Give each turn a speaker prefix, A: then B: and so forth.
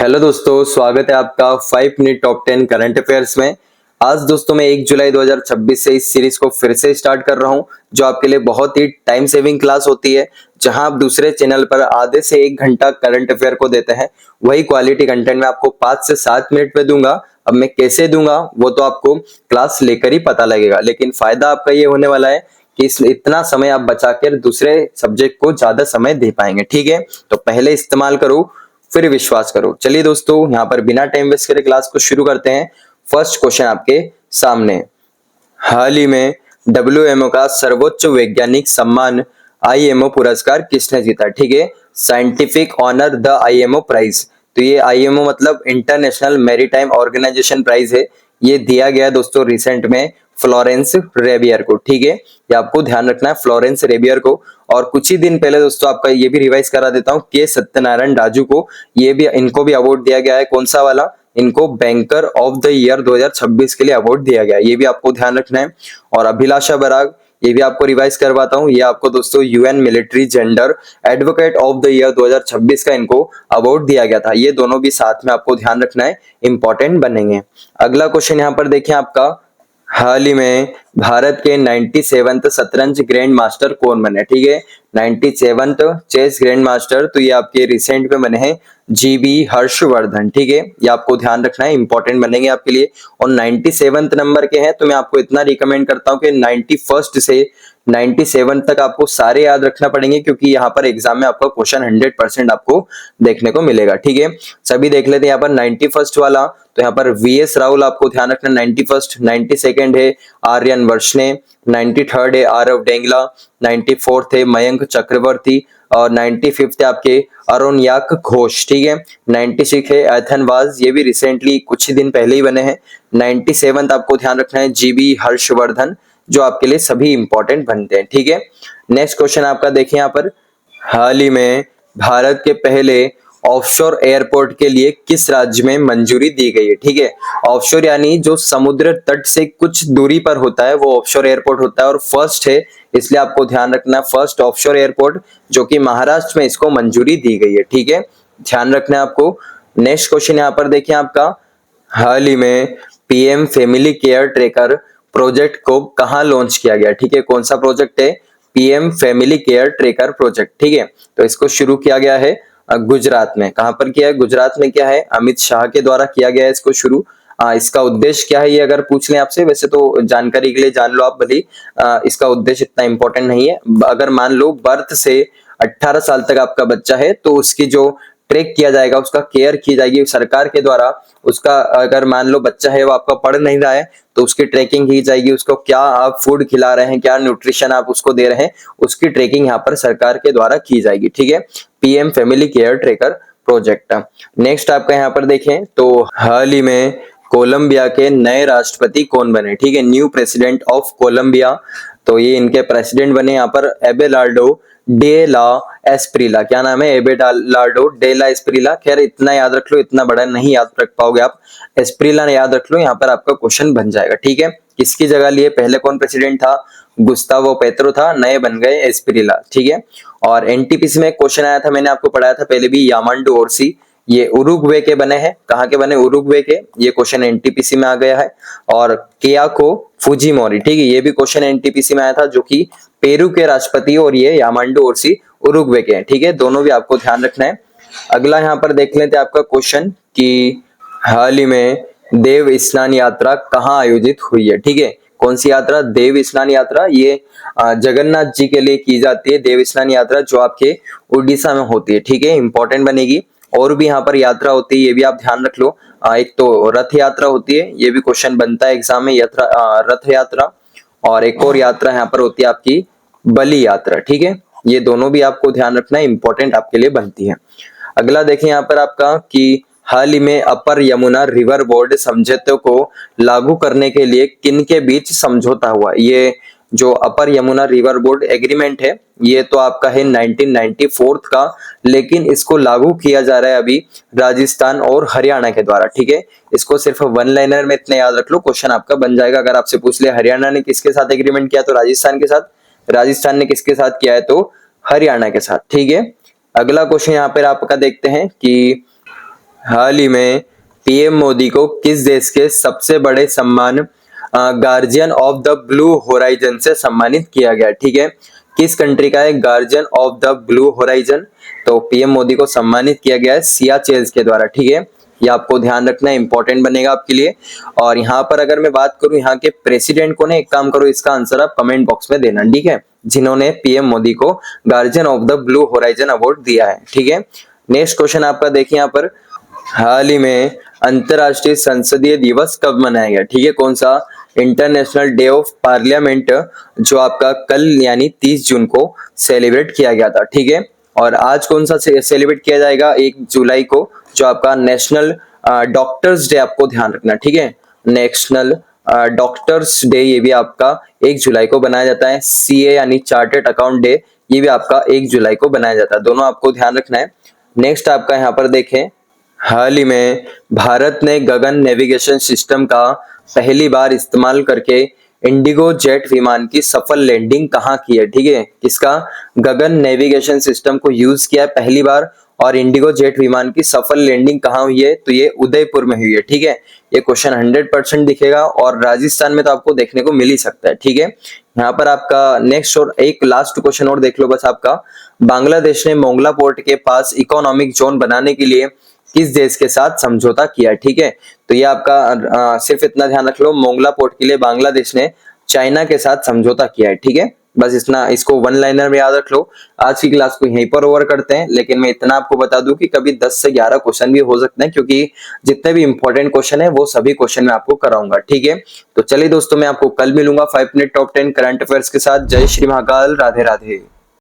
A: Hello दोस्तों, स्वागत है आपका 5 मिनट टॉप 10 करंट अफेयर्स में। आज दोस्तों मैं 1 जुलाई 2026 से इस सीरीज को फिर से स्टार्ट कर रहा हूं, जो आपके लिए बहुत ही टाइम सेविंग क्लास होती है, जहां आप दूसरे चैनल पर आधे से 1 घंटा करंट अफेयर को देते हैं। वही क्वालिटी कंटेंट मैं आपको 5 से 7 मिनट में दूंगा। अब मैं कैसे दूंगा वो तो आपको क्लास लेकर ही पता लगेगा, लेकिन फायदा आपका ये होने वाला है कि इतना समय आप बचाकर दूसरे सब्जेक्ट को ज्यादा समय दे पाएंगे। ठीक है, तो पहले इस्तेमाल करो फिर विश्वास करो। चलिए दोस्तों, यहाँ पर बिना टाइम वेस्ट करे क्लास को शुरू करते हैं। फर्स्ट क्वेश्चन आपके सामने। हाल ही में WMO का सर्वोच्च वैज्ञानिक सम्मान IMO पुरस्कार किसने जीता? ठीक है, scientific honour the IMO prize. तो ये IMO मतलब इंटरनेशनल मैरीटाइम ऑर्गेनाइजेशन प्राइज है। ये दिया गया दोस्तों रिसेंट में फ्लोरेंस रेबियर को। ठीक है, ये आपको ध्यान रखना है, फ्लोरेंस रेबियर को। और कुछ ही दिन पहले दोस्तों आपका ये भी रिवाइज करा देता हूँ, के सत्यनारायण राजू को इनको भी अवार्ड दिया गया है। कौन सा वाला? इनको बैंकर ऑफ द ईयर 2026 के लिए अवार्ड दिया गया है, ये भी आपको ध्यान रखना है। और अभिलाषा बराग, ये भी आपको रिवाइज करवाता हूँ, ये आपको दोस्तों UN military gender advocate of the year 2026 का इनको अवार्ड दिया गया था। ये दोनों भी साथ में आपको ध्यान रखना है, इंपॉर्टेंट बनेंगे। अगला क्वेश्चन यहाँ पर देखिए आपका। हाल ही में भारत के 97th शतरंज ग्रैंड मास्टर कौन बने? ठीक है, 97th चेस ग्रैंड मास्टर, तो ये आपके रिसेंट में बने हैं GB हर्षवर्धन। ठीक है, ये आपको ध्यान रखना है, इंपॉर्टेंट बनेंगे आपके लिए। और 97th नंबर के हैं, तो मैं आपको इतना रिकमेंड करता हूं कि 91st से 97 तक आपको सारे याद रखना पड़ेंगे, क्योंकि यहाँ पर एग्जाम में आपका क्वेश्चन 100% आपको देखने को मिलेगा। ठीक है, सभी देख लेते हैं। यहाँ पर 91st वाला, तो यहाँ पर VS राहुल आपको ध्यान रखना 91st। 92nd है आर्यन वर्षने, 93rd है आरव डेंगला, 94th है मयंक चक्रवर्ती, और 95th है आपके अरुण याक घोष। ठीक है, 96 है एथन वाज, ये भी रिसेंटली कुछ ही दिन पहले ही बने हैं। 97th आपको ध्यान रखना है GB हर्षवर्धन, जो आपके लिए सभी इंपॉर्टेंट बनते हैं। ठीक है, नेक्स्ट क्वेश्चन आपका देखिए यहाँ पर। हाल ही में भारत के पहले ऑफशोर एयरपोर्ट के लिए किस राज्य में मंजूरी दी गई है? ठीक है, ऑफशोर यानी जो समुद्र तट से कुछ दूरी पर होता है वो ऑफशोर एयरपोर्ट होता है, और फर्स्ट है, इसलिए आपको ध्यान रखना है फर्स्ट ऑफशोर एयरपोर्ट, जो कि महाराष्ट्र में इसको मंजूरी दी गई है। ठीक है, ध्यान रखना है आपको। नेक्स्ट क्वेश्चन यहाँ पर देखिए आपका। हाल ही में PM family care tracker project को कहाँ लॉन्च किया गया? ठीक है, कौन सा प्रोजेक्ट है? PM family care tracker project. ठीक है, तो इसको शुरू किया गया है गुजरात में। कहां पर किया है? गुजरात में। क्या है? अमित शाह के द्वारा किया गया है इसको शुरू। इसका उद्देश्य क्या है ये अगर पूछ लें आपसे, वैसे तो जानकारी के लिए जान लो आप भली, इसका उद्देश्य इतना इंपॉर्टेंट नहीं है। अगर मान लो बर्थ से 18 साल तक आपका बच्चा है, तो उसकी जो ट्रैक किया जाएगा, उसका केयर की जाएगी सरकार के द्वारा। उसका अगर मान लो बच्चा है वो आपका पढ़ नहीं रहा है, तो उसकी ट्रैकिंग की जाएगी, उसको क्या आप फूड खिला रहे हैं, क्या न्यूट्रिशन आप उसको दे रहे हैं, उसकी ट्रैकिंग यहाँ पर सरकार के द्वारा की जाएगी। ठीक है, PM family care tracker project. Next आपका यहाँ पर देखें तो हाल ही में कोलंबिया के नए राष्ट्रपति कौन बने? ठीक है, न्यू प्रेसिडेंट ऑफ कोलंबिया, तो ये इनके प्रेसिडेंट बने यहाँ पर एबेलार्डो डे ला एस्प्रिला। क्या नाम है? Abelardo de la Asprilla. खैर इतना याद रख लो, इतना बड़ा नहीं याद रख पाओगे आप, एस्प्रिला ने याद रख लो, यहाँ पर आपका क्वेश्चन बन जाएगा। ठीक है, किसकी जगह लिए? पहले कौन प्रेसिडेंट था? गुस्तावो पेत्रो था, नए बन गए एस्प्रिला। ठीक है, और NTPC में क्वेश्चन आया था, मैंने आपको पढ़ाया था पहले भी, यामांडू ओरसी, ये उरुग्वे के बने हैं। कहाँ के बने? उरुग्वे के। ये क्वेश्चन NTPC में आ गया है। और केयाको फुजीमोरी, ठीक है, ये भी क्वेश्चन NTPC में आया था, जो कि पेरू के राष्ट्रपति, और ये यामांडू ओरसी उरुग्वे के हैं। ठीक है, दोनों भी आपको ध्यान रखना है। अगला यहाँ पर देख लेते हैं आपका क्वेश्चन कि हाल ही में देव स्नान यात्रा कहाँ आयोजित हुई है? ठीक है, कौन सी यात्रा? देव स्नान यात्रा। ये जगन्नाथ जी के लिए की जाती है देव स्नान यात्रा, जो आपके उड़ीसा में होती है। ठीक है, इंपॉर्टेंट बनेगी। और भी यहाँ पर यात्रा होती है, ये भी आप ध्यान रख लो। एक तो रथ यात्रा होती है, ये भी क्वेश्चन बनता है एग्जाम में, रथ यात्रा। और एक और यात्रा यहाँ पर होती है आपकी बलि यात्रा। ठीक है, ये दोनों भी आपको ध्यान रखना है, इंपॉर्टेंट आपके लिए बनती है। अगला देखें यहाँ पर आपका कि हाल ही में अपर यमुना रिवर बोर्ड समझौते को लागू करने के लिए किन के बीच समझौता हुआ? ये जो अपर यमुना रिवर बोर्ड एग्रीमेंट है, ये तो आपका है 1994 का, लेकिन इसको लागू किया जा रहा है अभी राजस्थान और हरियाणा के द्वारा। ठीक है, इसको सिर्फ वन लाइनर में इतना याद रख लो, क्वेश्चन आपका बन जाएगा। अगर आपसे पूछ ले हरियाणा ने किसके साथ एग्रीमेंट किया, तो राजस्थान के साथ। राजस्थान ने किसके साथ किया है? तो हरियाणा के साथ। ठीक है, अगला क्वेश्चन यहाँ पर आपका देखते हैं कि हाल ही में पीएम मोदी को किस देश के सबसे बड़े सम्मान guardian of the blue horizon से सम्मानित किया गया? ठीक है, किस कंट्री का है guardian of the blue horizon? तो पीएम मोदी को सम्मानित किया गया है सियाचेन के द्वारा। ठीक है, ये आपको ध्यान रखना है, इंपॉर्टेंट बनेगा आपके लिए। और यहाँ पर अगर मैं बात करूँ यहाँ के प्रेसिडेंट को, ने एक काम करो, इसका आंसर आप कमेंट बॉक्स में देना, ठीक है, जिन्होंने पीएम मोदी को guardian of the blue horizon award दिया है। ठीक है, नेक्स्ट क्वेश्चन आपका देखिए यहाँ पर, हाल ही में अंतरराष्ट्रीय संसदीय दिवस कब मनाया गया? ठीक है, कौन सा? इंटरनेशनल डे ऑफ पार्लियामेंट, जो आपका कल यानी 30 जून को सेलिब्रेट किया गया था। ठीक है, और आज कौन सा सेलिब्रेट किया जाएगा? 1 जुलाई को, जो आपका नेशनल डॉक्टर्स डे, आपको ध्यान रखना। ठीक है, नेशनल डॉक्टर्स डे, ये भी आपका 1 जुलाई को बनाया जाता है। सीए यानी चार्टर्ड अकाउंट डे, ये भी आपका 1 जुलाई को बनाया जाता है। दोनों आपको ध्यान रखना है। नेक्स्ट आपका यहाँ पर देखें, हाल ही में भारत ने गगन नेविगेशन सिस्टम का पहली बार इस्तेमाल करके इंडिगो जेट विमान की सफल लैंडिंग कहाँ की है? ठीक है, किसका? गगन नेविगेशन सिस्टम को यूज किया है पहली बार, और इंडिगो जेट विमान की सफल लैंडिंग कहाँ हुई है? तो ये उदयपुर में हुई है। ठीक है, ये क्वेश्चन 100% दिखेगा, और राजस्थान में तो आपको देखने को मिल ही सकता है। ठीक है, यहाँ पर आपका नेक्स्ट और एक लास्ट क्वेश्चन और देख लो बस आपका, बांग्लादेश ने मोंगला पोर्ट के पास इकोनॉमिक जोन बनाने के लिए किस देश के साथ समझौता किया? ठीक है, तो ये आपका सिर्फ इतना ध्यान रख लो, मोंगला पोर्ट के लिए बांग्लादेश ने चाइना के साथ समझौता किया है। ठीक है, बस इतना, इसको वन लाइनर में याद रख लो। आज की क्लास को यहीं पर ओवर करते हैं, लेकिन मैं इतना आपको बता दूं कि कभी 10 से 11 क्वेश्चन भी हो सकते हैं, क्योंकि जितने भी इंपॉर्टेंट क्वेश्चन है वो सभी क्वेश्चन मैं आपको कराऊंगा। ठीक है, तो चलिए दोस्तों, मैं आपको कल मिलूंगा 5 मिनट टॉप 10 करंट अफेयर्स के साथ। जय श्री महाकाल, राधे राधे।